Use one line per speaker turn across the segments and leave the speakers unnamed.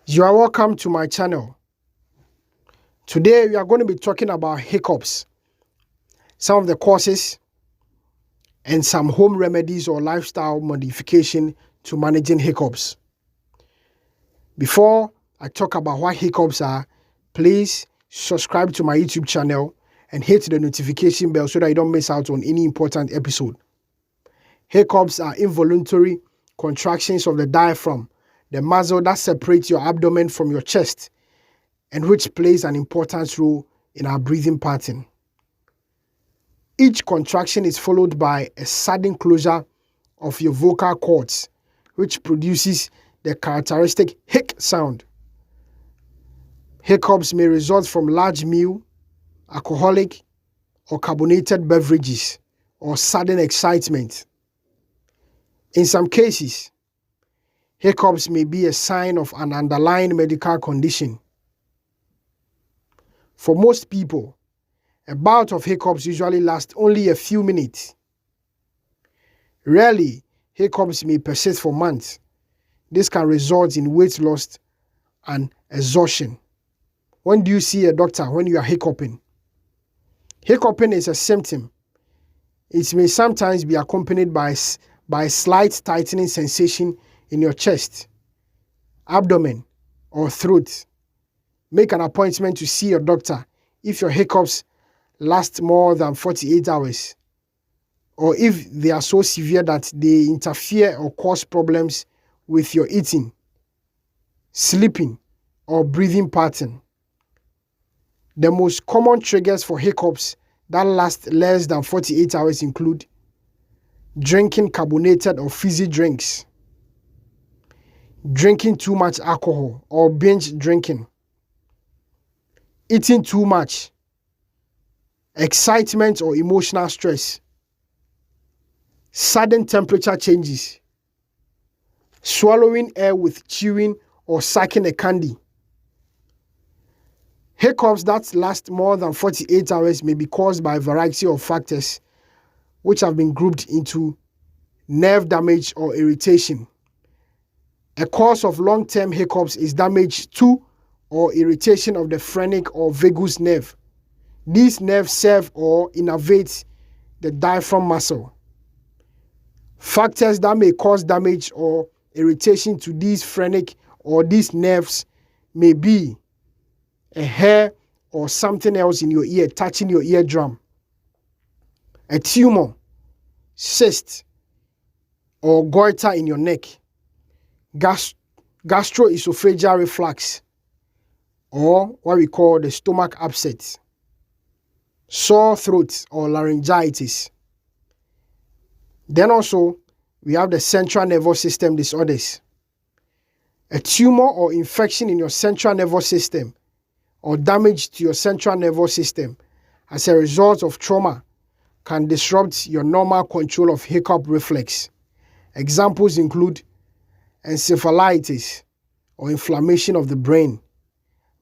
You are welcome to my channel. Today we are going to be talking about hiccups, some of the causes, and some home remedies or lifestyle modification to managing hiccups. Before I talk about what hiccups are, please subscribe to my YouTube channel and hit the notification bell so that you don't miss out on any important episode. Hiccups are involuntary contractions of the diaphragm, the muscle that separates your abdomen from your chest, and which plays an important role in our breathing pattern. Each contraction is followed by a sudden closure of your vocal cords, which produces the characteristic hic sound. Hiccups may result from large meal, alcoholic or carbonated beverages, or sudden excitement. In some cases, hiccups may be a sign of an underlying medical condition. For most people, a bout of hiccups usually lasts only a few minutes. Rarely, hiccups may persist for months. This can result in weight loss and exhaustion. When do you see a doctor when you are hiccuping? Hiccuping is a symptom. It may sometimes be accompanied by a slight tightening sensation in your chest, abdomen, or throat. Make an appointment to see your doctor if your hiccups last more than 48 hours, or if they are so severe that they interfere or cause problems with your eating, sleeping, or breathing pattern. The most common triggers for hiccups that last less than 48 hours include drinking carbonated or fizzy drinks, drinking too much alcohol or binge drinking, eating too much, excitement or emotional stress, sudden temperature changes, swallowing air with chewing or sucking a candy. Hiccups that last more than 48 hours may be caused by a variety of factors which have been grouped into nerve damage or irritation. A cause of long-term hiccups is damage to or irritation of the phrenic or vagus nerve. These nerves serve or innervate the diaphragm muscle. Factors that may cause damage or irritation to these phrenic or these nerves may be a hair or something else in your ear touching your eardrum, a tumor, cyst, or goiter in your neck, gastroesophageal reflux, or what we call the stomach upset, sore throat or laryngitis. Then also, we have the central nervous system disorders. A tumor or infection in your central nervous system or damage to your central nervous system as a result of trauma can disrupt your normal control of hiccup reflex. Examples include encephalitis or inflammation of the brain,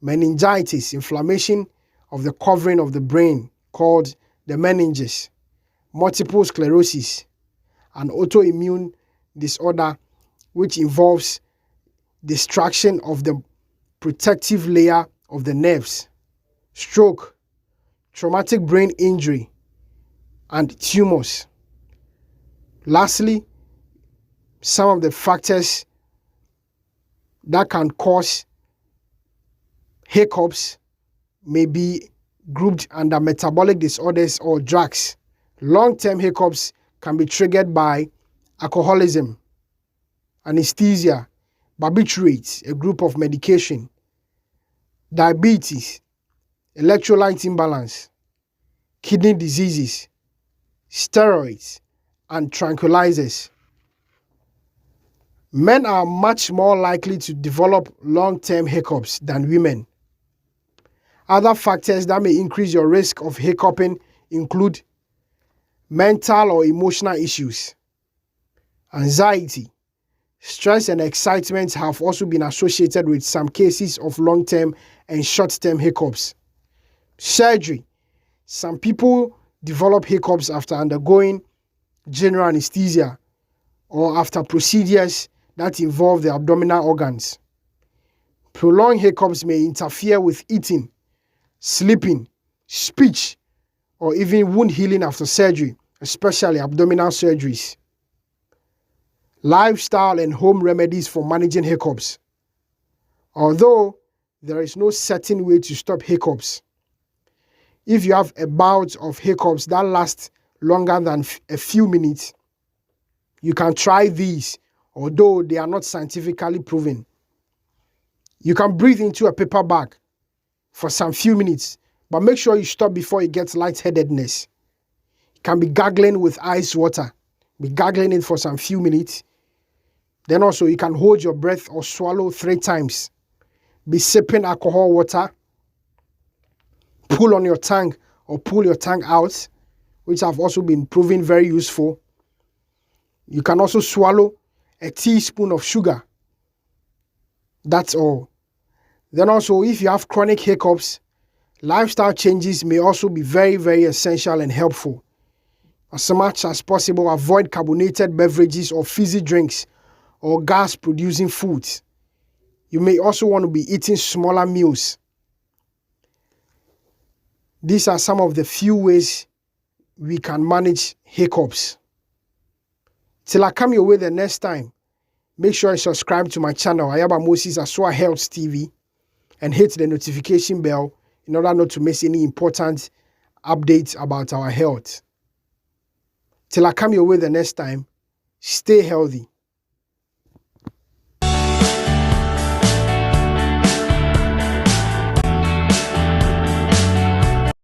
meningitis, inflammation of the covering of the brain called the meninges, multiple sclerosis, an autoimmune disorder which involves destruction of the protective layer of the nerves, stroke, traumatic brain injury, and tumors. Lastly, some of the factors that can cause hiccups may be grouped under metabolic disorders or drugs. Long-term hiccups can be triggered by alcoholism, anesthesia, barbiturates, a group of medication, diabetes, electrolyte imbalance, kidney diseases, steroids, and tranquilizers. Men are much more likely to develop long-term hiccups than women. Other factors that may increase your risk of hiccuping include mental or emotional issues, anxiety, stress, and excitement have also been associated with some cases of long-term and short-term hiccups. Surgery. Some people develop hiccups after undergoing general anesthesia or after procedures that involve the abdominal organs. Prolonged hiccups may interfere with eating, sleeping, speech, or even wound healing after surgery, especially abdominal surgeries. Lifestyle and home remedies for managing hiccups. Although there is no certain way to stop hiccups, if you have a bout of hiccups that lasts longer than a few minutes, you can try these, although they are not scientifically proven. You can breathe into a paper bag for some few minutes, but make sure you stop before you get lightheadedness. You can be gargling with ice water. Be gargling it for some few minutes. Then also you can hold your breath or swallow 3 times. Be sipping alcohol water. Pull on your tongue or pull your tongue out, which have also been proven very useful. You can also swallow a teaspoon of sugar. That's all. Then also, if you have chronic hiccups, lifestyle changes may also be very, very essential and helpful. As much as possible, avoid carbonated beverages or fizzy drinks or gas-producing foods. You may also want to be eating smaller meals. These are some of the few ways we can manage hiccups. Till I come your way the next time, make sure you subscribe to my channel, Ayaba Moses Aswa Health TV, and hit the notification bell in order not to miss any important updates about our health. Till I come your way the next time, stay healthy.